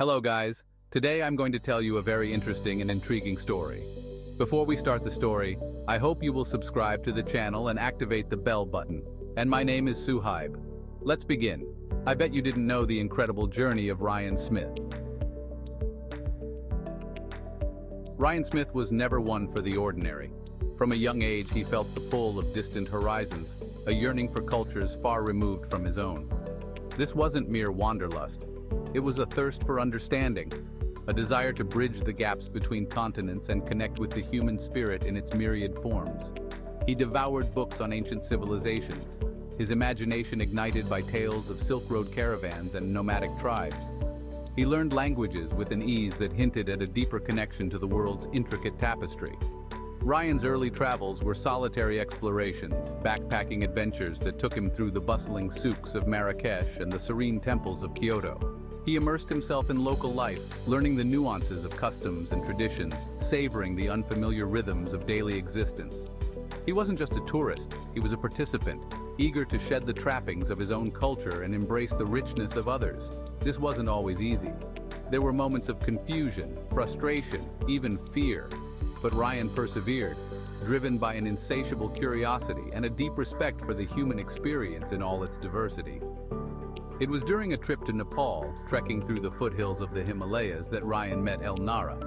Hello guys, today I'm going to tell you a very interesting and intriguing story. Before we start the story, I hope you will subscribe to the channel and activate the bell button. And my name is Saheeb. Let's begin. I bet you didn't know the incredible journey of Ryan Smith. Ryan Smith was never one for the ordinary. From a young age, he felt the pull of distant horizons, a yearning for cultures far removed from his own. This wasn't mere wanderlust. It was a thirst for understanding, a desire to bridge the gaps between continents and connect with the human spirit in its myriad forms. He devoured books on ancient civilizations, his imagination ignited by tales of Silk Road caravans and nomadic tribes. He learned languages with an ease that hinted at a deeper connection to the world's intricate tapestry. Ryan's early travels were solitary explorations, backpacking adventures that took him through the bustling souks of Marrakesh and the serene temples of Kyoto. He immersed himself in local life, learning the nuances of customs and traditions, savoring the unfamiliar rhythms of daily existence. He wasn't just a tourist, he was a participant, eager to shed the trappings of his own culture and embrace the richness of others. This wasn't always easy. There were moments of confusion, frustration, even fear. But Ryan persevered, driven by an insatiable curiosity and a deep respect for the human experience in all its diversity. It was during a trip to Nepal, trekking through the foothills of the Himalayas, that Ryan met Elnara.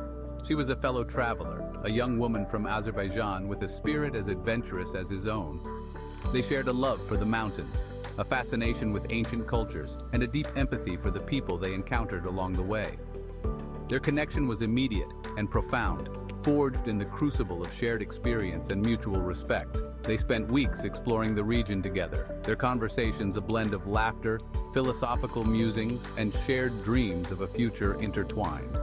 She was a fellow traveler, a young woman from Azerbaijan with a spirit as adventurous as his own. They shared a love for the mountains, a fascination with ancient cultures, and a deep empathy for the people they encountered along the way. Their connection was immediate and profound, forged in the crucible of shared experience and mutual respect. They spent weeks exploring the region together, their conversations a blend of laughter, philosophical musings, and shared dreams of a future intertwined.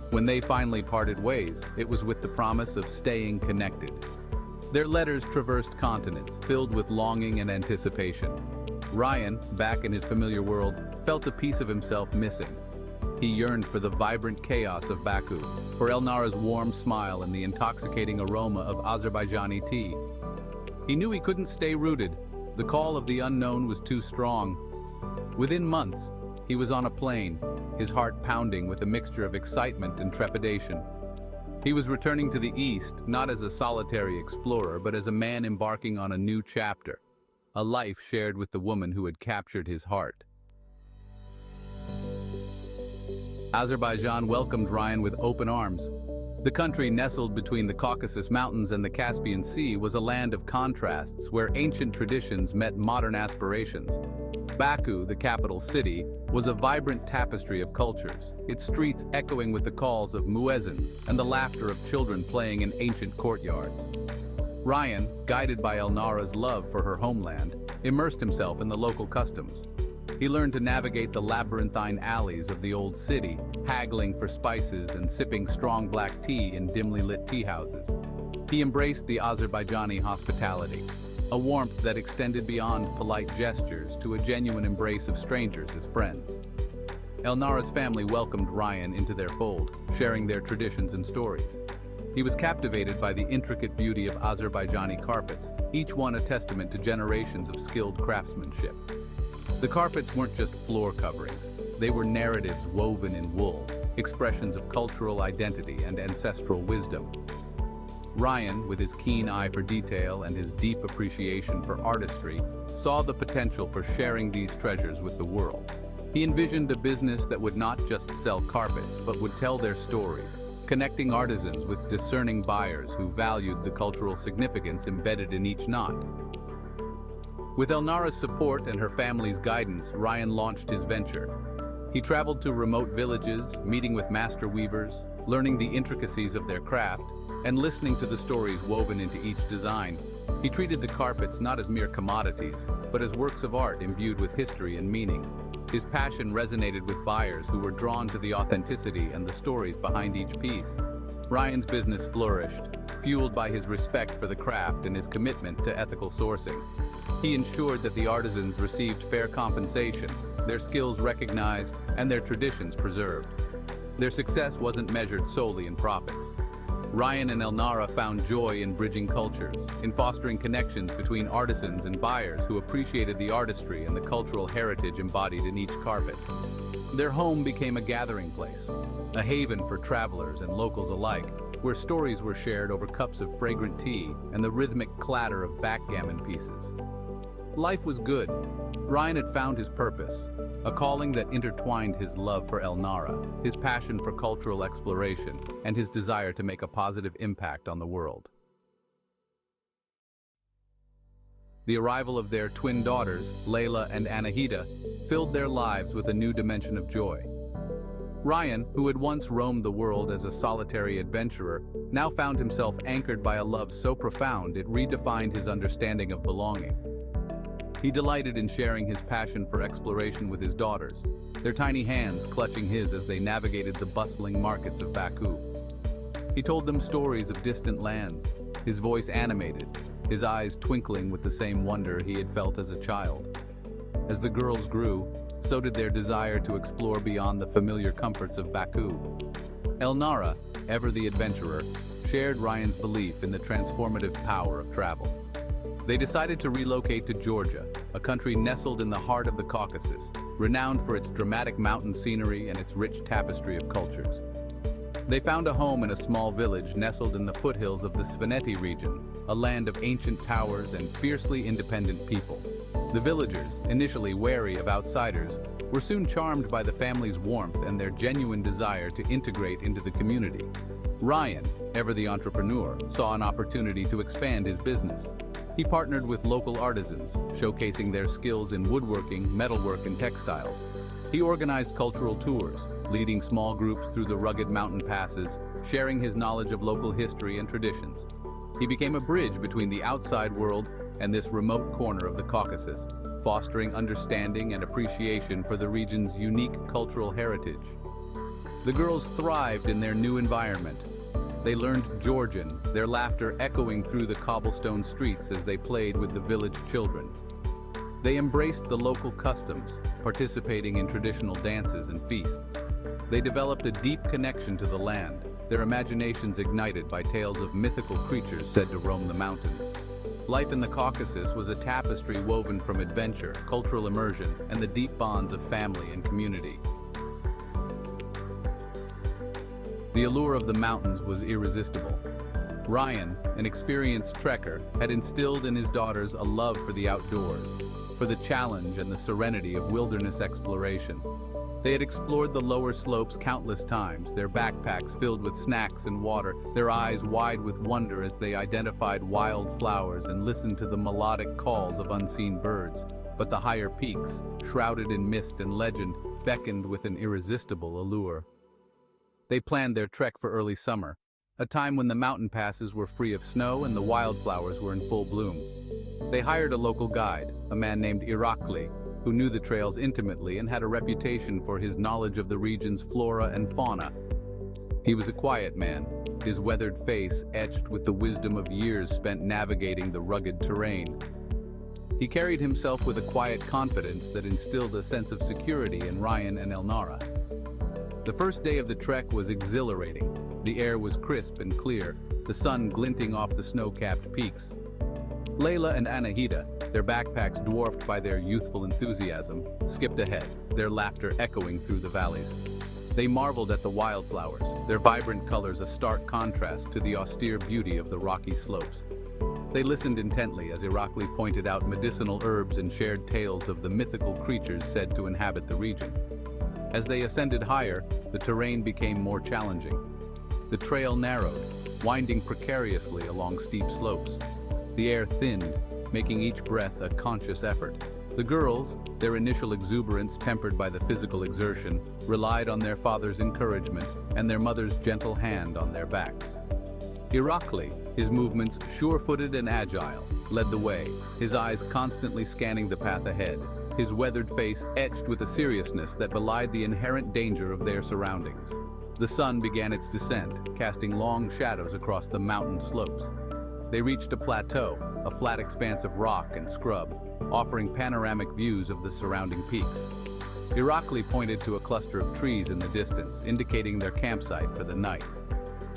When they finally parted ways, it was with the promise of staying connected. Their letters traversed continents, filled with longing and anticipation. Ryan, back in his familiar world, felt a piece of himself missing. He yearned for the vibrant chaos of Baku, for Elnara's warm smile and the intoxicating aroma of Azerbaijani tea. He knew he couldn't stay rooted. The call of the unknown was too strong. Within months, he was on a plane, his heart pounding with a mixture of excitement and trepidation. He was returning to the East, not as a solitary explorer, but as a man embarking on a new chapter, a life shared with the woman who had captured his heart. Azerbaijan welcomed Ryan with open arms. The country, nestled between the Caucasus Mountains and the Caspian Sea, was a land of contrasts where ancient traditions met modern aspirations. Baku, the capital city, was a vibrant tapestry of cultures, its streets echoing with the calls of muezzins and the laughter of children playing in ancient courtyards. Ryan, guided by Elnara's love for her homeland, immersed himself in the local customs. He learned to navigate the labyrinthine alleys of the old city, haggling for spices and sipping strong black tea in dimly lit tea houses. He embraced the Azerbaijani hospitality, a warmth that extended beyond polite gestures to a genuine embrace of strangers as friends. Elnara's family welcomed Ryan into their fold, sharing their traditions and stories. He was captivated by the intricate beauty of Azerbaijani carpets, each one a testament to generations of skilled craftsmanship. The carpets weren't just floor coverings, they were narratives woven in wool, expressions of cultural identity and ancestral wisdom. Ryan, with his keen eye for detail and his deep appreciation for artistry, saw the potential for sharing these treasures with the world. He envisioned a business that would not just sell carpets, but would tell their story, connecting artisans with discerning buyers who valued the cultural significance embedded in each knot. With Elnara's support and her family's guidance, Ryan launched his venture. He traveled to remote villages, meeting with master weavers, learning the intricacies of their craft, and listening to the stories woven into each design. He treated the carpets not as mere commodities, but as works of art imbued with history and meaning. His passion resonated with buyers who were drawn to the authenticity and the stories behind each piece. Ryan's business flourished, fueled by his respect for the craft and his commitment to ethical sourcing. He ensured that the artisans received fair compensation, their skills recognized, and their traditions preserved. Their success wasn't measured solely in profits. Ryan and Elnara found joy in bridging cultures, in fostering connections between artisans and buyers who appreciated the artistry and the cultural heritage embodied in each carpet. Their home became a gathering place, a haven for travelers and locals alike, where stories were shared over cups of fragrant tea and the rhythmic clatter of backgammon pieces. Life was good. Ryan had found his purpose, a calling that intertwined his love for El Nara, his passion for cultural exploration, and his desire to make a positive impact on the world. The arrival of their twin daughters, Layla and Anahita, filled their lives with a new dimension of joy. Ryan, who had once roamed the world as a solitary adventurer, now found himself anchored by a love so profound it redefined his understanding of belonging. He delighted in sharing his passion for exploration with his daughters, their tiny hands clutching his as they navigated the bustling markets of Baku. He told them stories of distant lands, his voice animated, his eyes twinkling with the same wonder he had felt as a child. As the girls grew, so did their desire to explore beyond the familiar comforts of Baku. El Nara, ever the adventurer, shared Ryan's belief in the transformative power of travel. They decided to relocate to Georgia, a country nestled in the heart of the Caucasus, renowned for its dramatic mountain scenery and its rich tapestry of cultures. They found a home in a small village nestled in the foothills of the Svaneti region, a land of ancient towers and fiercely independent people. The villagers, initially wary of outsiders, were soon charmed by the family's warmth and their genuine desire to integrate into the community. Ryan, ever the entrepreneur, saw an opportunity to expand his business. He partnered with local artisans, showcasing their skills in woodworking, metalwork, and textiles. He organized cultural tours, leading small groups through the rugged mountain passes, sharing his knowledge of local history and traditions. He became a bridge between the outside world and this remote corner of the Caucasus, fostering understanding and appreciation for the region's unique cultural heritage. The girls thrived in their new environment. They learned Georgian, their laughter echoing through the cobblestone streets as they played with the village children. They embraced the local customs, participating in traditional dances and feasts. They developed a deep connection to the land, their imaginations ignited by tales of mythical creatures said to roam the mountains. Life in the Caucasus was a tapestry woven from adventure, cultural immersion, and the deep bonds of family and community. The allure of the mountains was irresistible. Ryan, an experienced trekker, had instilled in his daughters a love for the outdoors, for the challenge and the serenity of wilderness exploration. They had explored the lower slopes countless times, their backpacks filled with snacks and water, their eyes wide with wonder as they identified wild flowers and listened to the melodic calls of unseen birds. But the higher peaks, shrouded in mist and legend, beckoned with an irresistible allure. They planned their trek for early summer, a time when the mountain passes were free of snow and the wildflowers were in full bloom. They hired a local guide, a man named Irakli, who knew the trails intimately and had a reputation for his knowledge of the region's flora and fauna. He was a quiet man, his weathered face etched with the wisdom of years spent navigating the rugged terrain. He carried himself with a quiet confidence that instilled a sense of security in Ryan and El Nara. The first day of the trek was exhilarating. The air was crisp and clear, the sun glinting off the snow-capped peaks. Layla and Anahita, their backpacks dwarfed by their youthful enthusiasm, skipped ahead, their laughter echoing through the valleys. They marveled at the wildflowers, their vibrant colors a stark contrast to the austere beauty of the rocky slopes. They listened intently as Irakli pointed out medicinal herbs and shared tales of the mythical creatures said to inhabit the region. As they ascended higher, the terrain became more challenging. The trail narrowed, winding precariously along steep slopes. The air thinned, making each breath a conscious effort. The girls, their initial exuberance tempered by the physical exertion, relied on their father's encouragement and their mother's gentle hand on their backs. Irakli, his movements sure-footed and agile, led the way, his eyes constantly scanning the path ahead, his weathered face etched with a seriousness that belied the inherent danger of their surroundings. The sun began its descent, casting long shadows across the mountain slopes. They reached a plateau, a flat expanse of rock and scrub, offering panoramic views of the surrounding peaks. Irakli pointed to a cluster of trees in the distance, indicating their campsite for the night.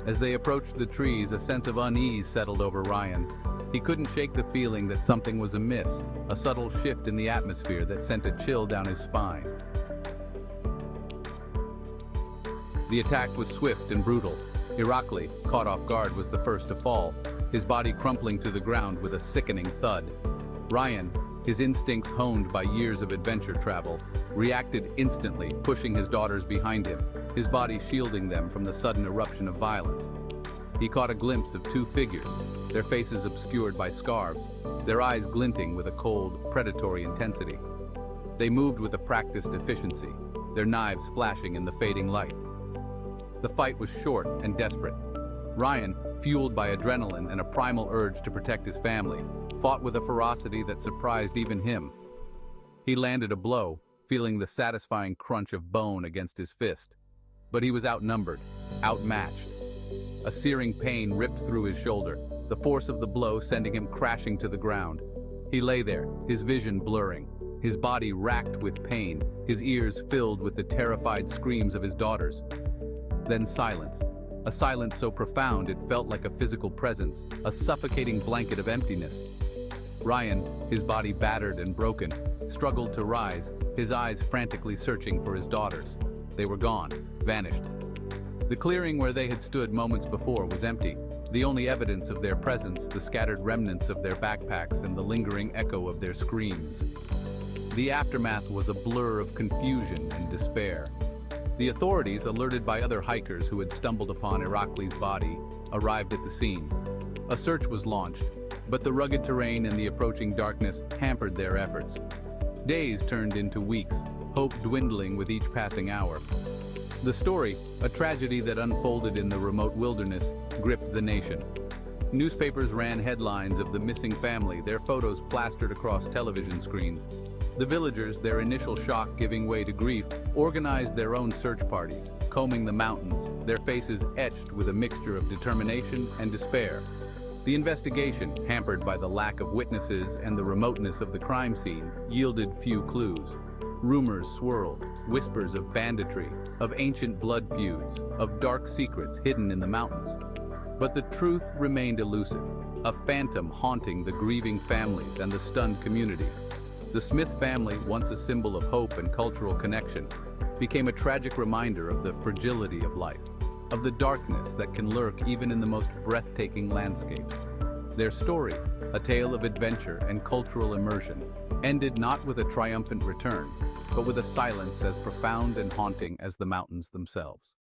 As they approached the trees, a sense of unease settled over Ryan. He couldn't shake the feeling that something was amiss, a subtle shift in the atmosphere that sent a chill down his spine. The attack was swift and brutal. Irakli, caught off guard, was the first to fall, his body crumpling to the ground with a sickening thud. Ryan, his instincts honed by years of adventure travel, reacted instantly, pushing his daughters behind him, his body shielding them from the sudden eruption of violence. He caught a glimpse of two figures, their faces obscured by scarves, their eyes glinting with a cold, predatory intensity. They moved with a practiced efficiency, their knives flashing in the fading light. The fight was short and desperate. Ryan, fueled by adrenaline and a primal urge to protect his family, fought with a ferocity that surprised even him. He landed a blow, feeling the satisfying crunch of bone against his fist. But he was outnumbered, outmatched. A searing pain ripped through his shoulder, the force of the blow sending him crashing to the ground. He lay there, his vision blurring, his body racked with pain, his ears filled with the terrified screams of his daughters. Then silence. A silence so profound it felt like a physical presence, a suffocating blanket of emptiness. Ryan, his body battered and broken, struggled to rise, his eyes frantically searching for his daughters. They were gone, vanished. The clearing where they had stood moments before was empty, the only evidence of their presence the scattered remnants of their backpacks and the lingering echo of their screams. The aftermath was a blur of confusion and despair. The authorities, alerted by other hikers who had stumbled upon Irakli's body, arrived at the scene. A search was launched, but the rugged terrain and the approaching darkness hampered their efforts. Days turned into weeks, hope dwindling with each passing hour. The story, a tragedy that unfolded in the remote wilderness, gripped the nation. Newspapers ran headlines of the missing family, their photos plastered across television screens. The villagers, their initial shock giving way to grief, organized their own search parties, combing the mountains, their faces etched with a mixture of determination and despair. The investigation, hampered by the lack of witnesses and the remoteness of the crime scene, yielded few clues. Rumors swirled, whispers of banditry, of ancient blood feuds, of dark secrets hidden in the mountains. But the truth remained elusive, a phantom haunting the grieving families and the stunned community. The Smith family, once a symbol of hope and cultural connection, became a tragic reminder of the fragility of life, of the darkness that can lurk even in the most breathtaking landscapes. Their story, a tale of adventure and cultural immersion, ended not with a triumphant return, but with a silence as profound and haunting as the mountains themselves.